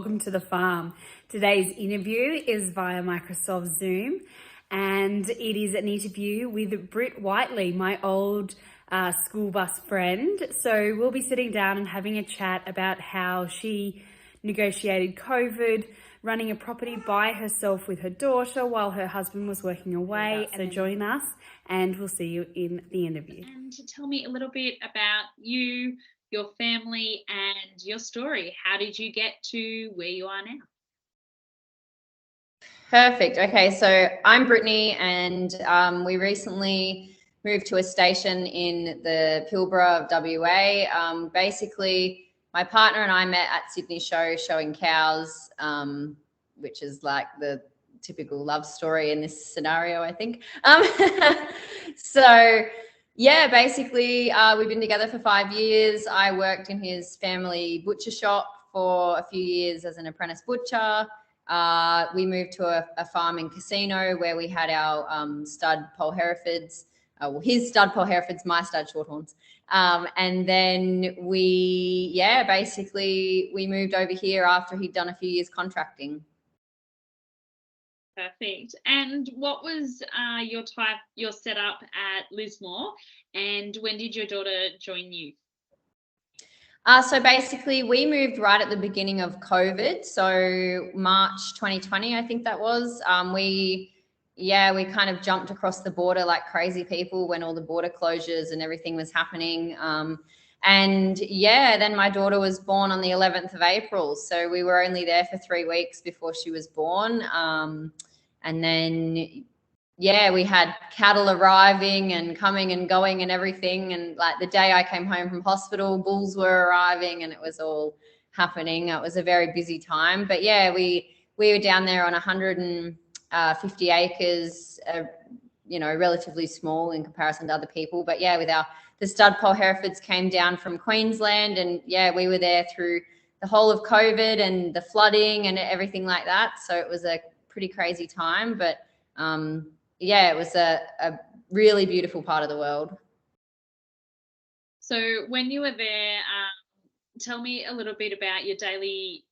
welcome to the farm. Today's interview is via Microsoft Zoom, and it is an interview with Britt Whiteley, my old school bus friend. So we'll be sitting down and having a chat about how she negotiated COVID, running a property by herself with her daughter while her husband was working away. So join us and we'll see you in the interview. And tell me a little bit about you, your family and your story. How did you get to where you are now? Perfect. Okay, so I'm Brittany and we recently moved to a station in the Pilbara of WA. Basically, my partner and I met at Sydney Show showing cows, which is like the typical love story in this scenario, I think. So yeah, basically we've been together for 5 years. I worked in his family butcher shop for a few years as an apprentice butcher. We moved to a farm in Casino where we had our stud pole Herefords, his stud pole Herefords, my stud shorthorns. And then basically we moved over here after he'd done a few years contracting. Perfect. And what was your setup at Lismore, and when did your daughter join you? So basically we moved right at the beginning of COVID. So March 2020, I think that was. We kind of jumped across the border like crazy people when all the border closures and everything was happening. Then my daughter was born on the 11th of April. So we were only there for 3 weeks before she was born. We had cattle arriving and coming and going and everything. And like the day I came home from hospital, bulls were arriving and it was all happening. It was a very busy time. But yeah, we were down there on 150 acres, relatively small in comparison to other people. But yeah, the stud pole Herefords came down from Queensland, and yeah, we were there through the whole of COVID and the flooding and everything like that. So it was a pretty crazy time, but it was a really beautiful part of the world. So when you were there, tell me a little bit about your daily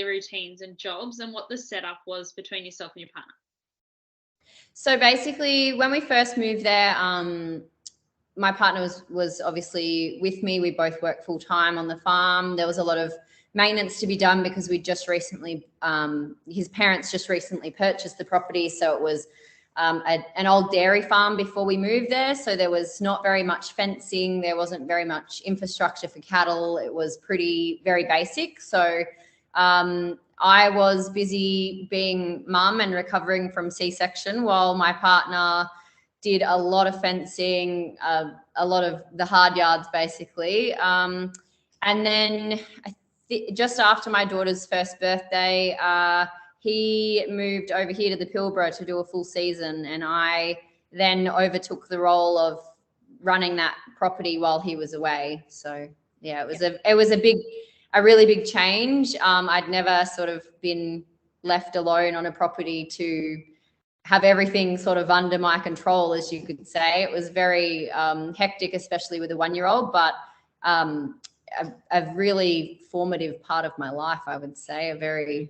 routines and jobs and what the setup was between yourself and your partner. So basically when we first moved there, my partner was obviously with me. We both worked full time on the farm. There was a lot of maintenance to be done because we just recently, his parents just recently purchased the property. So it was an old dairy farm before we moved there. So there was not very much fencing. There wasn't very much infrastructure for cattle. It was very basic. So I was busy being mum and recovering from C-section while my partner did a lot of fencing, a lot of the hard yards basically. And then just after my daughter's first birthday, he moved over here to the Pilbara to do a full season, and I then overtook the role of running that property while he was away. So yeah, it was a really big change. I'd never sort of been left alone on a property to have everything sort of under my control, as you could say. It was very hectic, especially with a 1-year-old, but a really formative part of my life, I would say. Very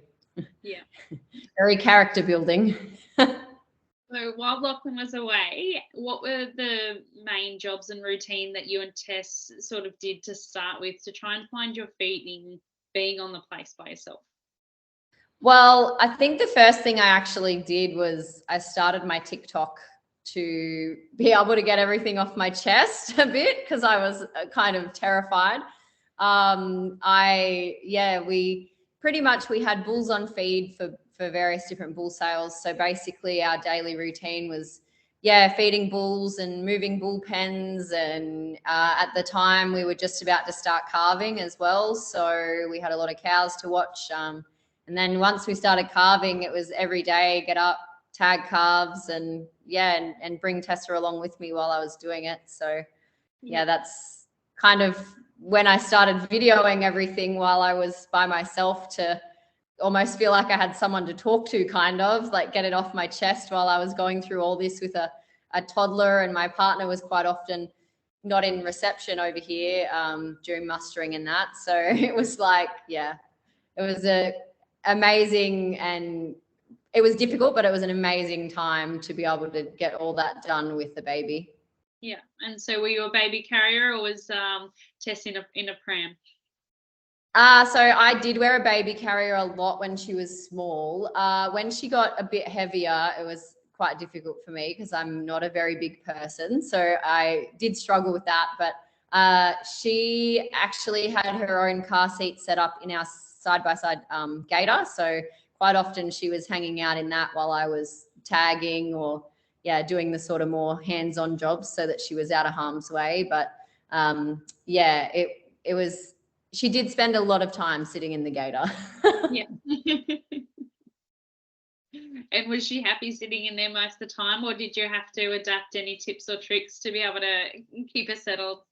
character building. So while Lachlan was away, what were the main jobs and routine that you and Tess sort of did to start with to try and find your feet in being on the place by yourself? Well, I think the first thing I actually did was I started my TikTok to be able to get everything off my chest a bit because I was kind of terrified. We had bulls on feed for various different bull sales. So basically our daily routine was, feeding bulls and moving bull pens. And at the time we were just about to start calving as well. So we had a lot of cows to watch. And then once we started calving, it was every day, get up, tag calves and bring Tessa along with me while I was doing it. So that's kind of when I started videoing everything while I was by myself, to almost feel like I had someone to talk to, kind of like get it off my chest while I was going through all this with a toddler, and my partner was quite often not in reception over here during mustering and that. So it was like, was a amazing, and it was difficult, but it was an amazing time to be able to get all that done with the baby. Yeah. And so were you a baby carrier, or was Tess in a pram? So I did wear a baby carrier a lot when she was small. When she got a bit heavier, it was quite difficult for me because I'm not a very big person. So I did struggle with that. But she actually had her own car seat set up in our side-by-side gator. So quite often she was hanging out in that while I was tagging or, yeah, doing the sort of more hands-on jobs so that she was out of harm's way. But yeah, it was, she did spend a lot of time sitting in the gator. Yeah. And was she happy sitting in there most of the time, or did you have to adapt any tips or tricks to be able to keep her settled?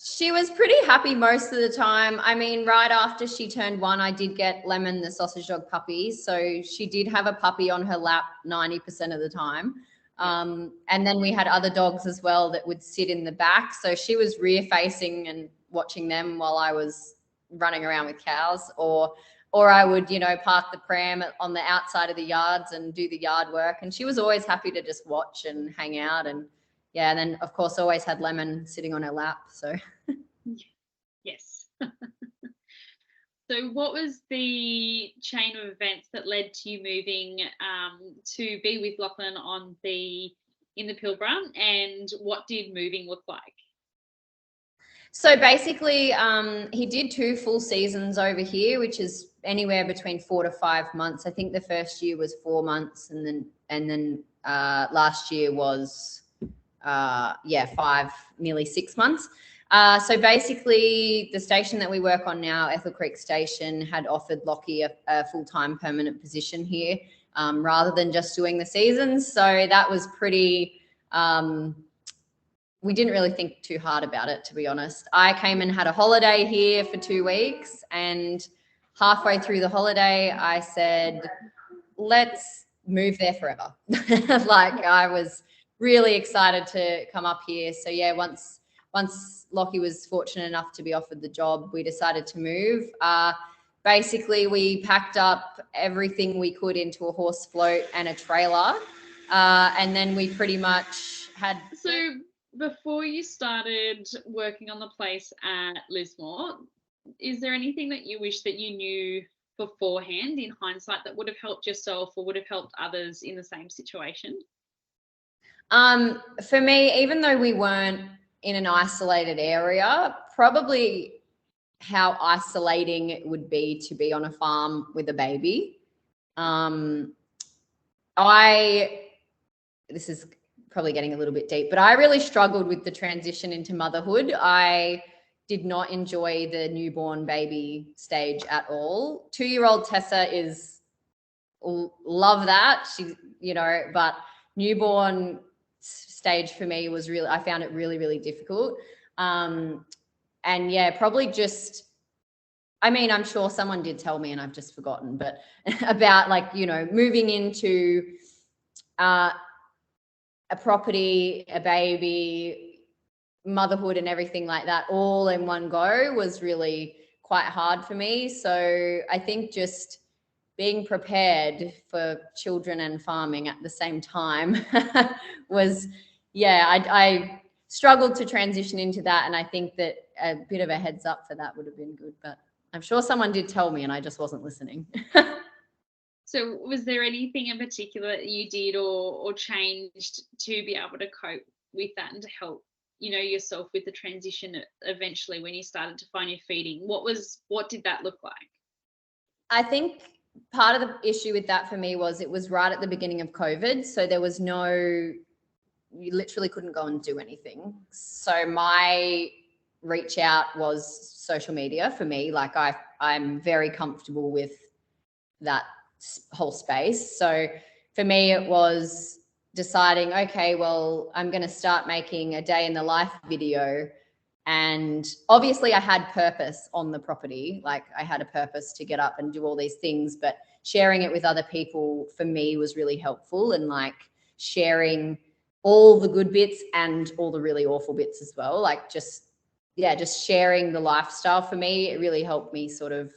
She was pretty happy most of the time. I mean, right after she turned 1, I did get Lemon, the sausage dog puppy. So she did have a puppy on her lap 90% of the time. And then we had other dogs as well that would sit in the back. So she was rear facing and watching them while I was running around with cows, or I would, park the pram on the outside of the yards and do the yard work. And she was always happy to just watch and hang out. And yeah, and then of course always had Lemon sitting on her lap. So yes. So what was the chain of events that led to you moving to be with Lachlan in the Pilbara, and what did moving look like? So basically, he did 2 full seasons over here, which is anywhere between 4 to 5 months. I think the first year was 4 months, and then last year was 5, nearly 6 months. So basically, the station that we work on now, Ethel Creek Station, had offered Lockie a full-time permanent position here, rather than just doing the seasons. So that was pretty. We didn't really think too hard about it, to be honest. I came and had a holiday here for 2 weeks, and halfway through the holiday, I said, let's move there forever. Like, I was really excited to come up here. So yeah, once Lockie was fortunate enough to be offered the job, we decided to move. Basically, we packed up everything we could into a horse float and a trailer, and then we pretty much had... So before you started working on the place at Lismore, is there anything that you wish that you knew beforehand in hindsight that would have helped yourself or would have helped others in the same situation? For me, even though we weren't in an isolated area, probably how isolating it would be to be on a farm with a baby. This is probably getting a little bit deep, but I really struggled with the transition into motherhood. I did not enjoy the newborn baby stage at all. 2-year-old Tessa love that. She, but newborn stage for me was really, I found it really, really difficult. And yeah, probably just, I mean, I'm sure someone did tell me and I've just forgotten, but about moving into a property, a baby, motherhood and everything like that all in one go was really quite hard for me. So I think just being prepared for children and farming at the same time was, I struggled to transition into that. And I think that a bit of a heads up for that would have been good, but I'm sure someone did tell me and I just wasn't listening. So was there anything in particular that you did or changed to be able to cope with that and to help, yourself with the transition eventually when you started to find your feeding? What did that look like? I think part of the issue with that for me was it was right at the beginning of COVID. So there was you literally couldn't go and do anything. So my reach out was social media for me. Like I'm very comfortable with that whole space. So for me, it was deciding, okay, well, I'm going to start making a day in the life video. And obviously I had purpose on the property. Like I had a purpose to get up and do all these things, but sharing it with other people for me was really helpful, and like sharing all the good bits and all the really awful bits as well. Like just sharing the lifestyle for me, it really helped me sort of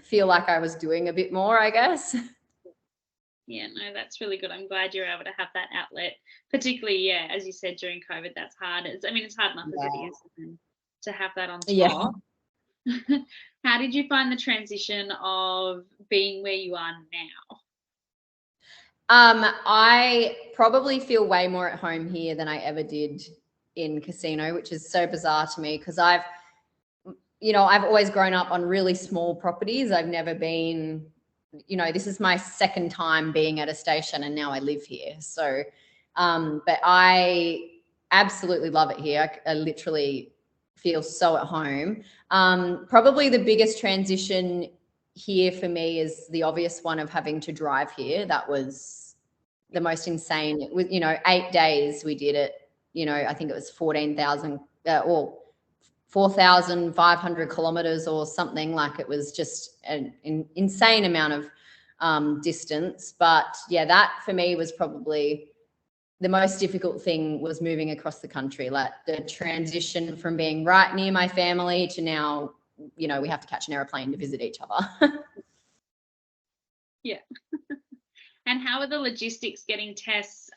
feel like I was doing a bit more, I guess. Yeah, no, that's really good. I'm glad you're able to have that outlet, particularly, yeah, as you said, during COVID, that's hard. It's hard enough as it is, and then to have that on Yeah. top. How did you find the transition of being where you are now? I probably feel way more at home here than I ever did in Casino, which is so bizarre to me because I've always grown up on really small properties. I've never been, this is my second time being at a station and now I live here. So, but I absolutely love it here. I literally feel so at home. Probably the biggest transition here for me is the obvious one of having to drive here. That was the most insane. It was, 8 days we did it. I think it was 14,000 or 4,500 kilometers or something. Like, it was just an insane amount of distance. But yeah, that for me was probably the most difficult thing, was moving across the country. Like, the transition from being right near my family to now, we have to catch an airplane to visit each other. Yeah. And how are the logistics getting Tess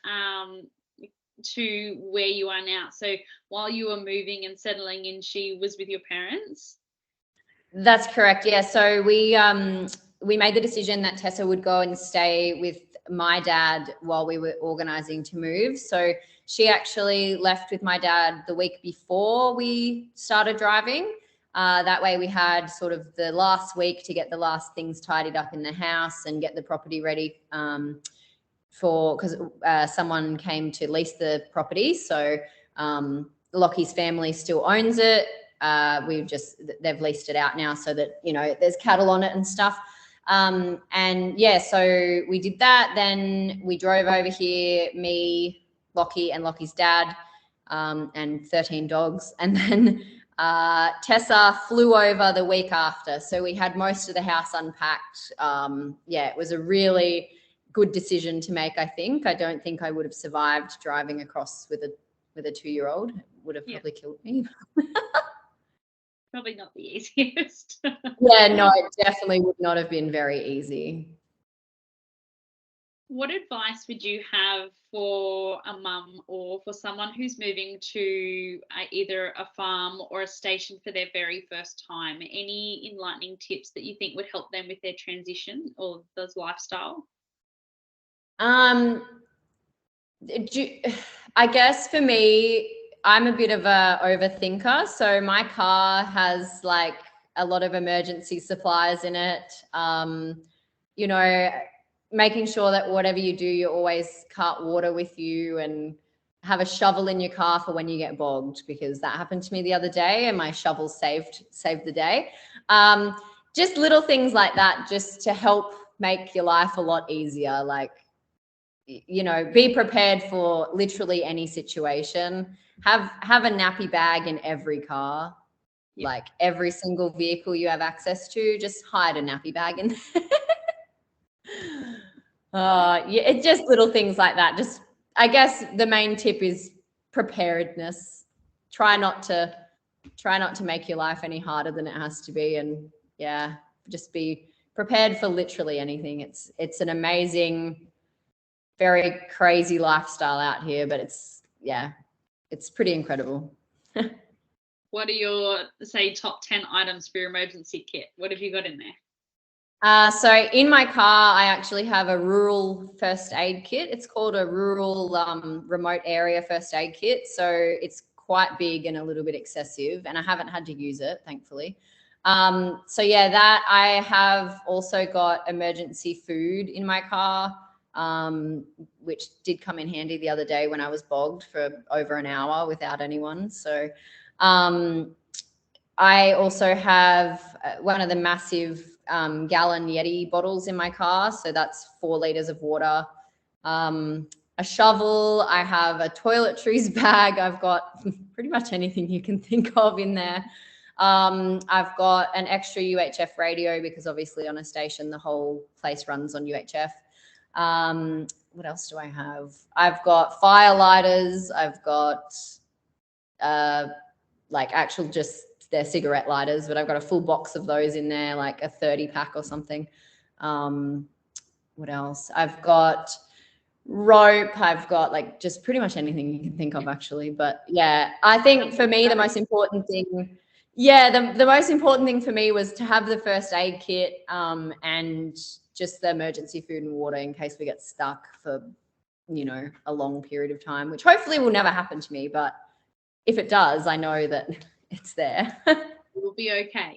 to where you are now? So while you were moving and settling in, she was with your parents? That's correct. Yeah. So we made the decision that Tessa would go and stay with my dad while we were organizing to move. So she actually left with my dad the week before we started driving. That way we had sort of the last week to get the last things tidied up in the house and get the property ready because someone came to lease the property. So Lockie's family still owns it. They've leased it out now so that, there's cattle on it and stuff. And yeah, so we did that. Then we drove over here, me, Lockie and Lockie's dad, and 13 dogs. And then Tessa flew over the week after. So we had most of the house unpacked. Yeah, it was a really good decision to make, I think. I don't think I would have survived driving across with a 2-year-old. It would have probably killed me. Probably not the easiest. Yeah, no, it definitely would not have been very easy. What advice would you have for a mum or for someone who's moving to either a farm or a station for their very first time? Any enlightening tips that you think would help them with their transition or this lifestyle? I guess for me, I'm a bit of a overthinker. So my car has like a lot of emergency supplies in it. Making sure that whatever you do, you always cart water with you and have a shovel in your car for when you get bogged, because that happened to me the other day and my shovel saved the day. Just little things like that, just to help make your life a lot easier. Like, be prepared for literally any situation. Have a nappy bag in every car. Yep. Like, every single vehicle you have access to, just hide a nappy bag in there. Yeah, it's just little things like that. Just, I guess the main tip is preparedness. Try not to make your life any harder than it has to be. And yeah, just be prepared for literally anything. It's an amazing, very crazy lifestyle out here, but it's pretty incredible. What are your, say, top 10 items for your emergency kit? What have you got in there? So in my car, I actually have a rural first aid kit. It's called a rural remote area first aid kit. So it's quite big and a little bit excessive, and I haven't had to use it, thankfully. So yeah, that I have also got emergency food in my car, which did come in handy the other day when I was bogged for over an hour without anyone. So I also have one of the massive gallon Yeti bottles in my car. So that's 4 liters of water. A shovel. I have a toiletries bag. I've got pretty much anything you can think of in there. I've got an extra UHF radio because obviously on a station, the whole place runs on UHF. What else do I have? I've got fire lighters. I've got like actual just they're cigarette lighters, but I've got a full box of those in there, like a 30 pack or something. What else? I've got rope. I've got like just pretty much anything you can think of, actually. But yeah, I think for me, the most important thing, the most important thing for me was to have the first aid kit and just the emergency food and water in case we get stuck for, you know, a long period of time, which hopefully will never happen to me. But if it does, I know that it's there. We'll be okay.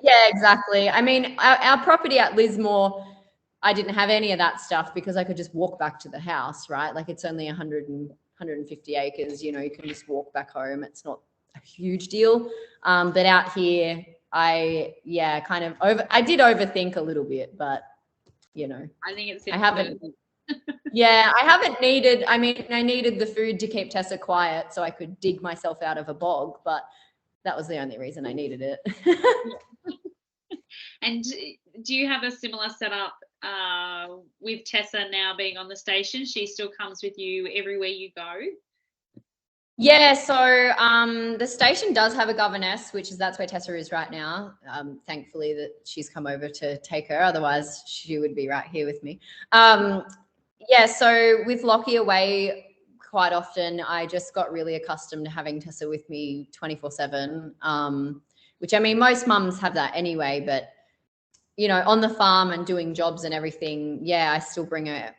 Yeah, exactly. I mean, our property at Lismore, I didn't have any of that stuff because I could just walk back to the house, right? Like it's only 150 acres, you know, you can just walk back home. It's not a huge deal. But out here, I did overthink a little bit, but you know, I think it's I haven't needed, I mean, I needed the food to keep Tessa quiet so I could dig myself out of a bog, but that was the only reason I needed it. And do you have a similar setup with Tessa now being on the station? She still comes with you everywhere you go? Yeah, so the station does have a governess, that's where Tessa is right now. Thankfully that she's come over to take her, otherwise she would be right here with me. Yeah, so with Lockie away quite often, I just got really accustomed to having Tessa with me 24/7, which I mean, most mums have that anyway, but you know, on the farm and doing jobs and everything, yeah, I still bring her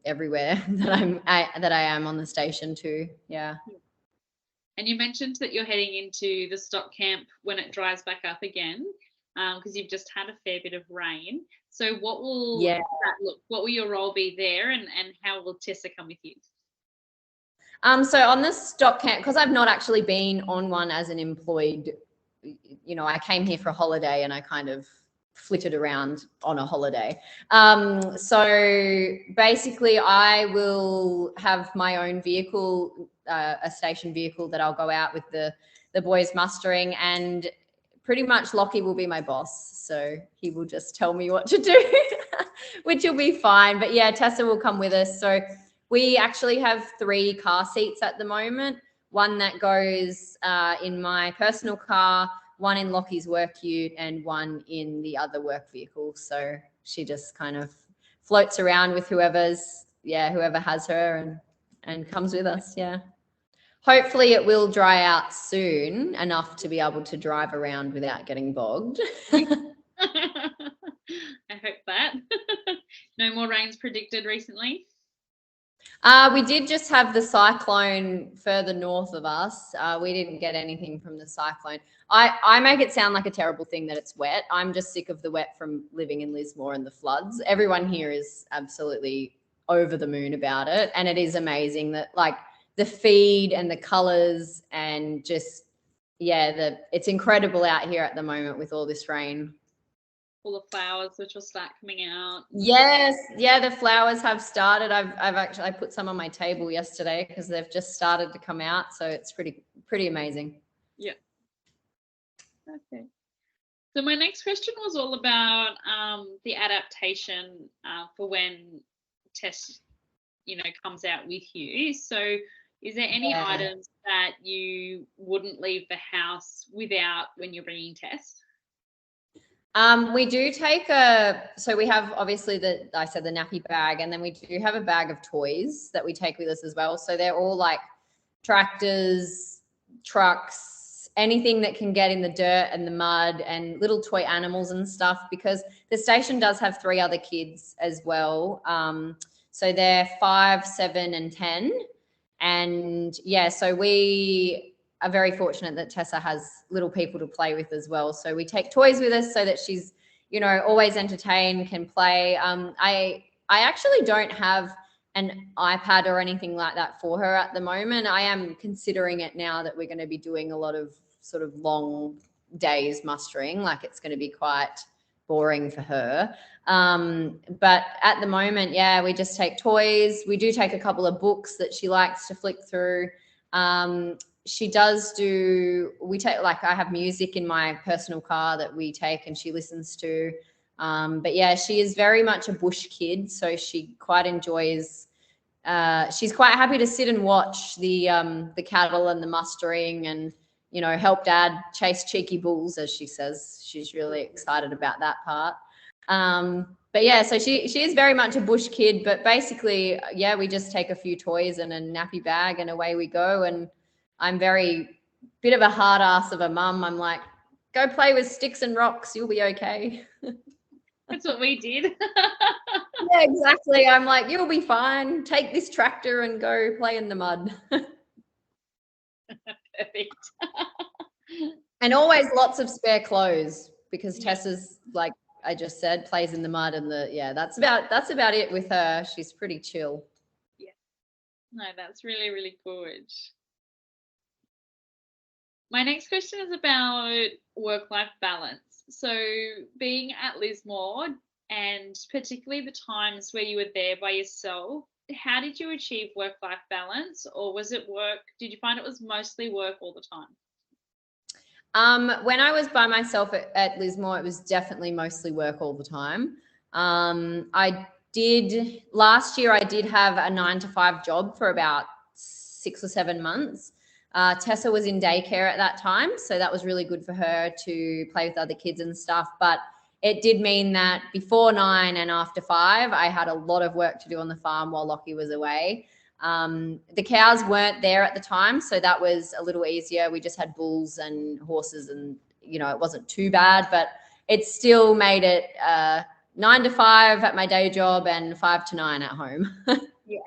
everywhere that I am on the station too. Yeah. And you mentioned that you're heading into the stock camp when it dries back up again, because you've just had a fair bit of rain. So what will that look? What will your role be there, and how will Tessa come with you? So on the stock camp, because I've not actually been on one as an employed, you know, I came here for a holiday and I kind of flitted around on a holiday. So basically I will have my own vehicle, a station vehicle that I'll go out with the boys mustering, and pretty much Lockie will be my boss. So he will just tell me what to do, which will be fine. But yeah, Tessa will come with us. So we actually have 3 car seats at the moment. One that goes in my personal car, one in Lockie's work ute, and one in the other work vehicle. So she just kind of floats around with whoever has her and comes with us. Yeah. Hopefully it will dry out soon enough to be able to drive around without getting bogged. I hope that. No more rains predicted recently? We did just have the cyclone further north of us. We didn't get anything from the cyclone. I make it sound like a terrible thing that it's wet. I'm just sick of the wet from living in Lismore and the floods. Everyone here is absolutely over the moon about it. And it is amazing that like the feed and the colors and just, it's incredible out here at the moment with all this rain. All the flowers which will start coming out. Yes, yeah, the flowers have started. I put some on my table yesterday because they've just started to come out, so it's pretty amazing. Yeah. Okay. So my next question was all about the adaptation for when Tess, you know, comes out with you. So is there any items that you wouldn't leave the house without when you're bringing Tess? We do take so we have obviously the nappy bag, and then we do have a bag of toys that we take with us as well. So they're all like tractors, trucks, anything that can get in the dirt and the mud, and little toy animals and stuff, because the station does have 3 other kids as well. So they're 5, 7 and 10. And yeah, so we are very fortunate that Tessa has little people to play with as well. So we take toys with us so that she's, you know, always entertained, can play. I actually don't have an iPad or anything like that for her at the moment. I am considering it now that we're going to be doing a lot of sort of long days mustering. Like it's going to be quite boring for her. But at the moment, yeah, we just take toys. We do take a couple of books that she likes to flick through. She does I have music in my personal car that we take and she listens to. But yeah, she is very much a bush kid. So she quite enjoys, she's quite happy to sit and watch the cattle and the mustering and, you know, help dad chase cheeky bulls, as she says. She's really excited about that part. But yeah, so she is very much a bush kid, but basically, yeah, we just take a few toys and a nappy bag and away we go. And I'm very bit of a hard ass of a mum. I'm like, go play with sticks and rocks, you'll be okay. That's what we did. Yeah, exactly. I'm like, you'll be fine. Take this tractor and go play in the mud. Perfect. And always lots of spare clothes, because Tessa's, like I just said, plays in the mud, and that's about it with her. She's pretty chill. Yeah. No, that's really, really good. My next question is about work-life balance. So being at Lismore, and particularly the times where you were there by yourself, how did you achieve work-life balance, or was it work? Did you find it was mostly work all the time? When I was by myself at Lismore, it was definitely mostly work all the time. Last year I did have a 9-to-5 job for about 6 or 7 months. Tessa was in daycare at that time, so that was really good for her to play with other kids and stuff. But it did mean that before 9 and after 5, I had a lot of work to do on the farm while Lockie was away. The cows weren't there at the time, so that was a little easier. We just had bulls and horses, and you know, it wasn't too bad, but it still made it 9 to 5 at my day job and 5 to 9 at home. Yeah.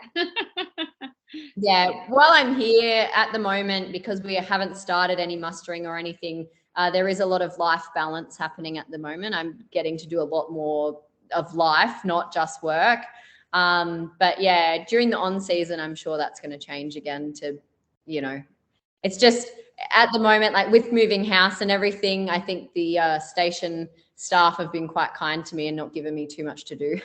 Yeah, while I'm here at the moment, because we haven't started any mustering or anything, there is a lot of life balance happening at the moment. I'm getting to do a lot more of life, not just work. But yeah, during the on season, I'm sure that's going to change again to, you know, it's just at the moment, like with moving house and everything, I think the station staff have been quite kind to me and not given me too much to do.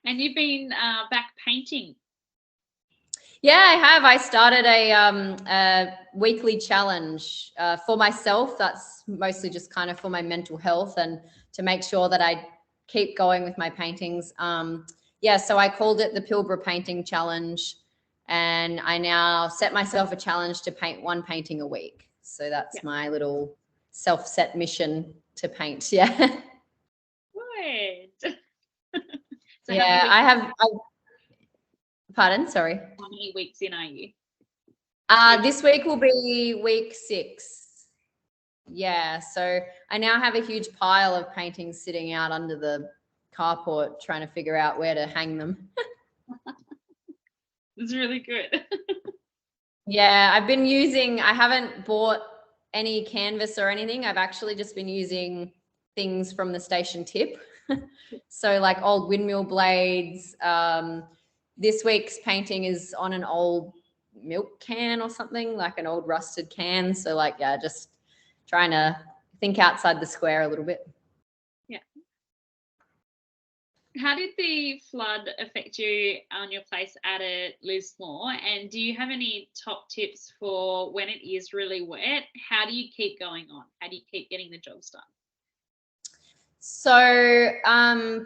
And you've been back painting. Yeah, I have. I started a weekly challenge for myself. That's mostly just kind of for my mental health and to make sure that I keep going with my paintings. So I called it the Pilbara Painting Challenge, and I now set myself a challenge to paint 1 painting a week. So that's my little self-set mission to paint. Yeah. Good. So yeah, pardon, sorry. How many weeks in are you? This week will be week 6. Yeah, so I now have a huge pile of paintings sitting out under the carport trying to figure out where to hang them. It's really good. Yeah, I haven't bought any canvas or anything. I've actually just been using things from the station tip. So like old windmill blades. This week's painting is on an old milk can or something, like an old rusted can. So like, yeah, just trying to think outside the square a little bit. Yeah. How did the flood affect you on your place at Lismore? And do you have any top tips for when it is really wet? How do you keep going on? How do you keep getting the jobs done? So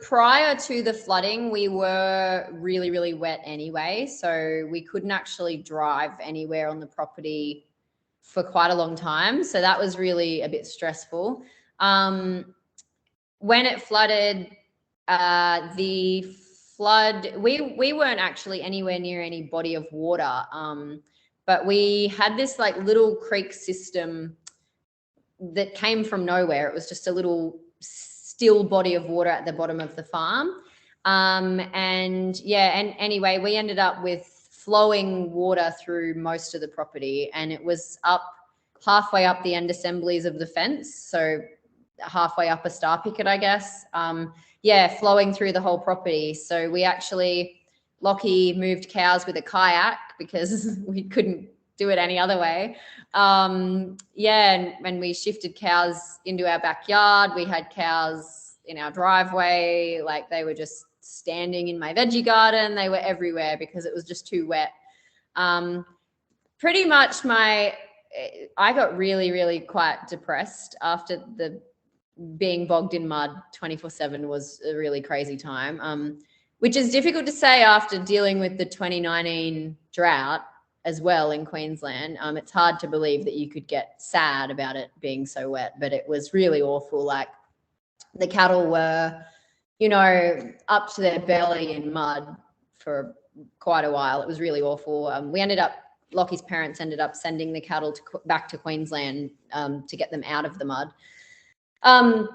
prior to the flooding, we were really, really wet anyway. So we couldn't actually drive anywhere on the property for quite a long time. So that was really a bit stressful. When it flooded, we weren't actually anywhere near any body of water. But we had this like little creek system that came from nowhere. It was just a little still body of water at the bottom of the farm. Anyway, we ended up with flowing water through most of the property, and it was up halfway up the end assemblies of the fence. So halfway up a star picket, I guess. Flowing through the whole property. So Lockie moved cows with a kayak because we couldn't do it any other way. And when we shifted cows into our backyard, we had cows in our driveway. Like they were just standing in my veggie garden. They were everywhere because it was just too wet. Pretty much I got really, really quite depressed after being bogged in mud 24/7 was a really crazy time, which is difficult to say after dealing with the 2019 drought as well in Queensland. It's hard to believe that you could get sad about it being so wet, but it was really awful. Like the cattle were, you know, up to their belly in mud for quite a while. It was really awful. Lockie's parents ended up sending the cattle back to Queensland to get them out of the mud.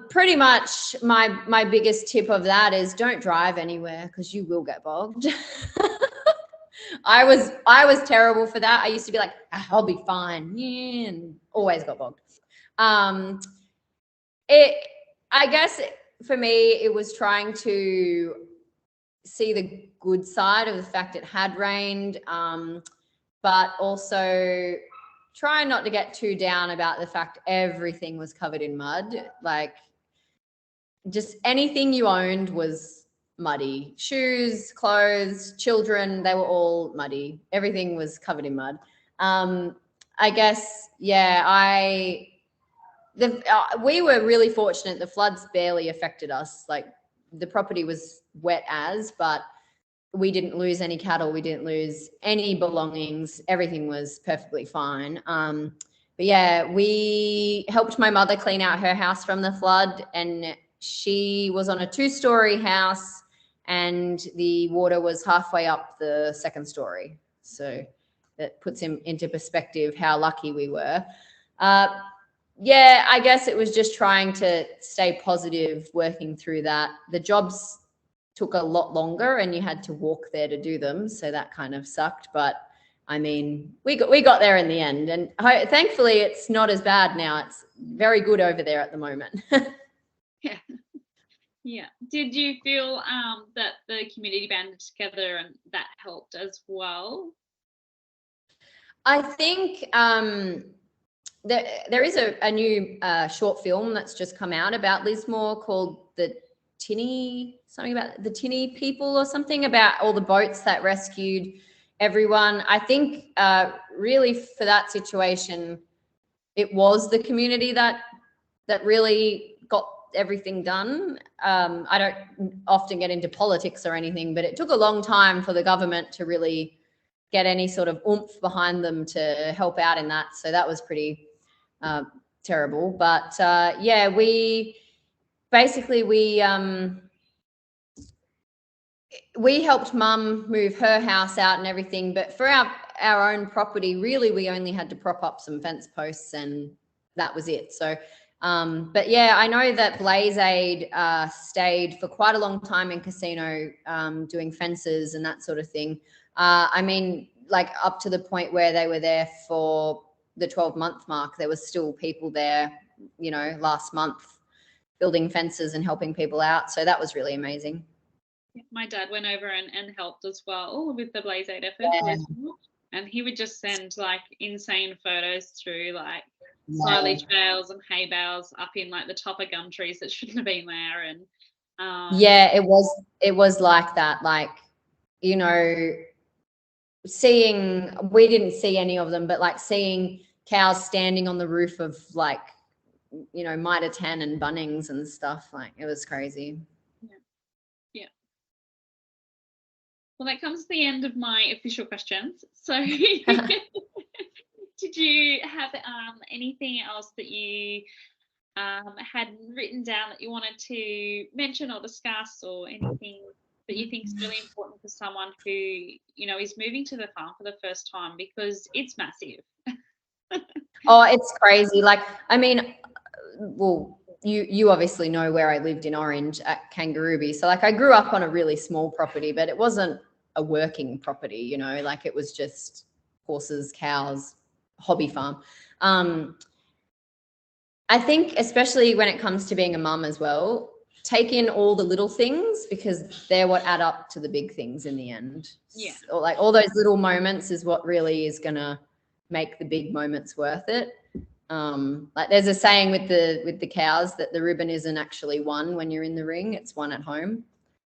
Pretty much my biggest tip of that is don't drive anywhere because you will get bogged. I was terrible for that. I used to be like, I'll be fine, yeah, and always got bogged. I guess for me, it was trying to see the good side of the fact it had rained, but also try not to get too down about the fact everything was covered in mud. Like just anything you owned was muddy. Shoes, clothes, children, they were all muddy. Everything was covered in mud. I guess, yeah, we were really fortunate. The floods barely affected us. Like the property was wet but we didn't lose any cattle. We didn't lose any belongings. Everything was perfectly fine. But yeah, we helped my mother clean out her house from the flood, and she was on a 2-story house and the water was halfway up the 2nd story. So that puts him into perspective how lucky we were. Yeah, I guess it was just trying to stay positive, working through that. The jobs took a lot longer and you had to walk there to do them, so that kind of sucked. But I mean, we got there in the end, and thankfully it's not as bad now. It's very good over there at the moment. Yeah. Yeah. Did you feel that the community banded together and that helped as well? I think there is a new short film that's just come out about Lismore called the Tinny people or something, about all the boats that rescued everyone. I think really for that situation, it was the community that really got everything done. I don't often get into politics or anything, but it took a long time for the government to really get any sort of oomph behind them to help out in that. So that was pretty terrible. But yeah, we helped Mum move her house out and everything, but for our own property, really, we only had to prop up some fence posts and that was it. So, but yeah, I know that Blaze Aid stayed for quite a long time in Casino doing fences and that sort of thing. I mean, like up to the point where they were there for the 12-month mark, there was still people there, you know, last month building fences and helping people out. So that was really amazing. My dad went over and helped as well with the Blaze Aid effort. Yeah. And he would just send like insane photos through like silage bales and hay bales up in like the top of gum trees that shouldn't have been there. And yeah, it was like that. Like, you know, we didn't see any of them, but like seeing cows standing on the roof of like, you know, Mitre 10 and Bunnings and stuff, like it was crazy. Yeah. Well, that comes to the end of my official questions. So did you have anything else that you had written down that you wanted to mention or discuss, or anything that you think is really important for someone who, you know, is moving to the farm for the first time, because it's massive? Oh, it's crazy. Like, I mean, well, you obviously know where I lived in Orange at Kangarooby. So like I grew up on a really small property, but it wasn't a working property, you know, like it was just horses, cows, hobby farm. I think especially when it comes to being a mum as well, take in all the little things, because they're what add up to the big things in the end. Yeah. So, like all those little moments is what really is going to make the big moments worth it. Like there's a saying with the cows that the ribbon isn't actually won when you're in the ring, it's won at home.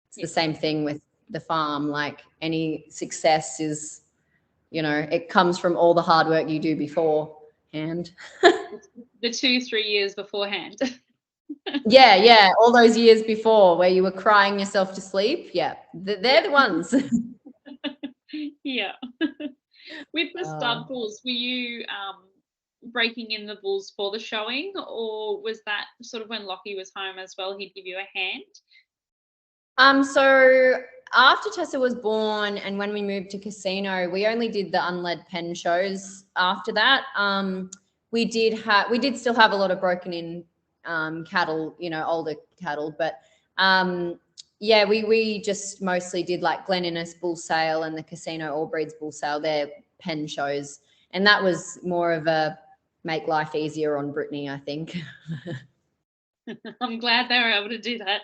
It's the same thing with the farm. Like any success is, you know, it comes from all the hard work you do beforehand. The 2-3 years beforehand. Yeah, all those years before where you were crying yourself to sleep. Yeah, they're the ones. Yeah. With the stud bulls, were you breaking in the bulls for the showing, or was that sort of when Lockie was home as well, he'd give you a hand? So after Tessa was born and when we moved to Casino, we only did the unled pen shows after that. We did still have a lot of broken in cattle, older cattle, but yeah, we just mostly did like Glen Innes bull sale and the Casino All Breeds bull sale, their pen shows. And that was more of a make life easier on Brittany, I think. I'm glad they were able to do that.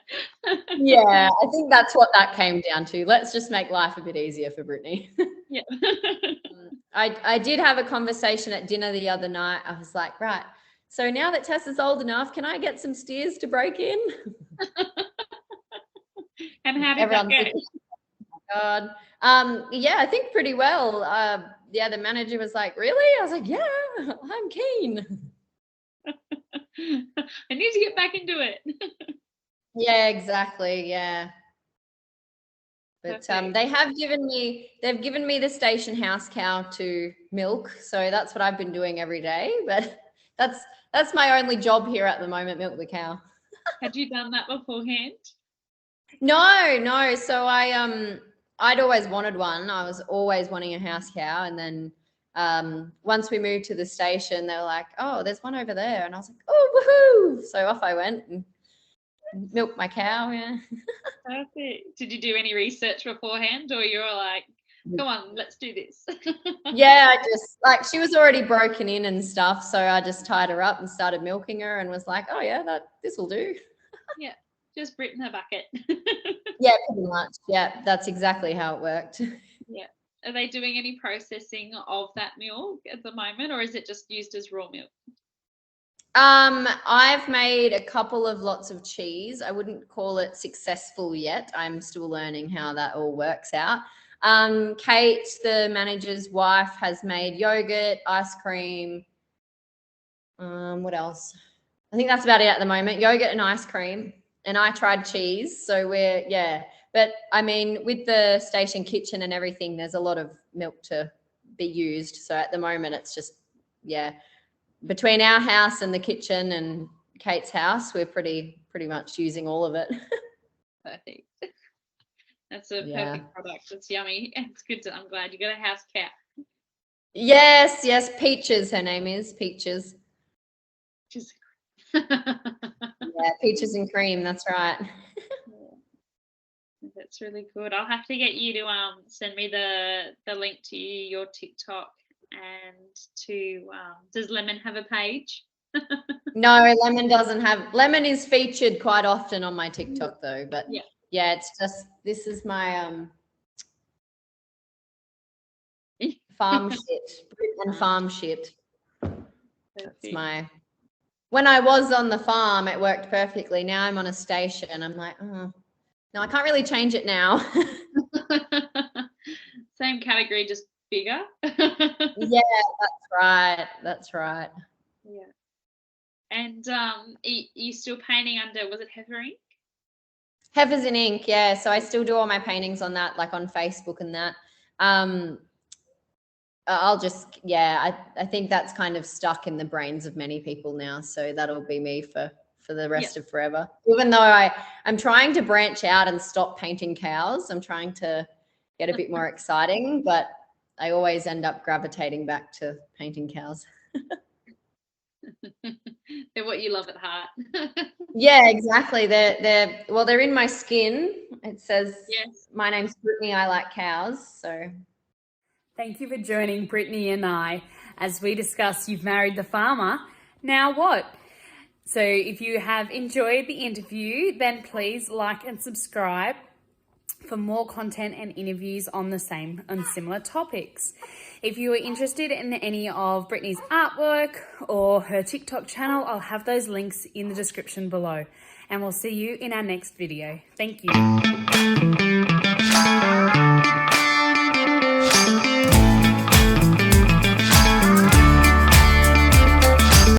Yeah, I think that's what that came down to. Let's just make life a bit easier for Brittany. Yeah. I did have a conversation at dinner the other night. I was like, right, so now that Tessa's old enough, can I get some steers to break in? And how did that go? Oh God. Yeah, I think pretty well. Yeah, the manager was like, really? I was like, yeah, I'm keen. I need to get back into it. Yeah, exactly. Yeah. But they've given me the station house cow to milk. So that's what I've been doing every day. But that's my only job here at the moment, milk the cow. Had you done that beforehand? No. So I'd always wanted one. I was always wanting a house cow. And then once we moved to the station, they were like, oh, there's one over there. And I was like, oh, woohoo. So off I went and milked my cow. Yeah. Perfect. Did you do any research beforehand, or you were like, come on, let's do this? Yeah, I just she was already broken in and stuff. So I just tied her up and started milking her and was like, oh yeah, this will do. Yeah. Just Brit in her bucket. Yeah, pretty much. Yeah, that's exactly how it worked. Yeah. Are they doing any processing of that milk at the moment, or is it just used as raw milk? I've made a couple of lots of cheese. I wouldn't call it successful yet. I'm still learning how that all works out. Kate, the manager's wife, has made yogurt, ice cream. What else? I think that's about it at the moment. Yogurt and ice cream. And I tried cheese. So but I mean, with the station kitchen and everything, there's a lot of milk to be used. So at the moment, it's just, between our house and the kitchen and Kate's house, we're pretty much using all of it. Perfect. That's a perfect product. It's yummy. It's good. I'm glad you got a house cow. Yes. Peaches, her name is Peaches. Yeah, peaches and cream. That's right. That's really good. I'll have to get you to send me the link to your TikTok, and to does Lemon have a page? No, Lemon doesn't have. Lemon is featured quite often on my TikTok though, but yeah, it's just, this is my farm shit, and farm shit. That's my. When I was on the farm, it worked perfectly. Now I'm on a station. I'm like, oh, no, I can't really change it now. Same category, just bigger. Yeah, that's right. Yeah. And you still painting under, was it Heifer ink? Heifers in ink, yeah. So I still do all my paintings on that, like on Facebook and that. I'll just, I think that's kind of stuck in the brains of many people now. So that'll be me for the rest of forever. Even though I'm trying to branch out and stop painting cows. I'm trying to get a bit more exciting, but I always end up gravitating back to painting cows. They're what you love at heart. Yeah, exactly. They're in my skin. It says, my name's Brittany, I like cows. So thank you for joining Brittany and I as we discuss You've Married the Farmer. Now what? So if you have enjoyed the interview, then please like and subscribe for more content and interviews on the same and similar topics. If you are interested in any of Brittany's artwork or her TikTok channel, I'll have those links in the description below. And we'll see you in our next video. Thank you.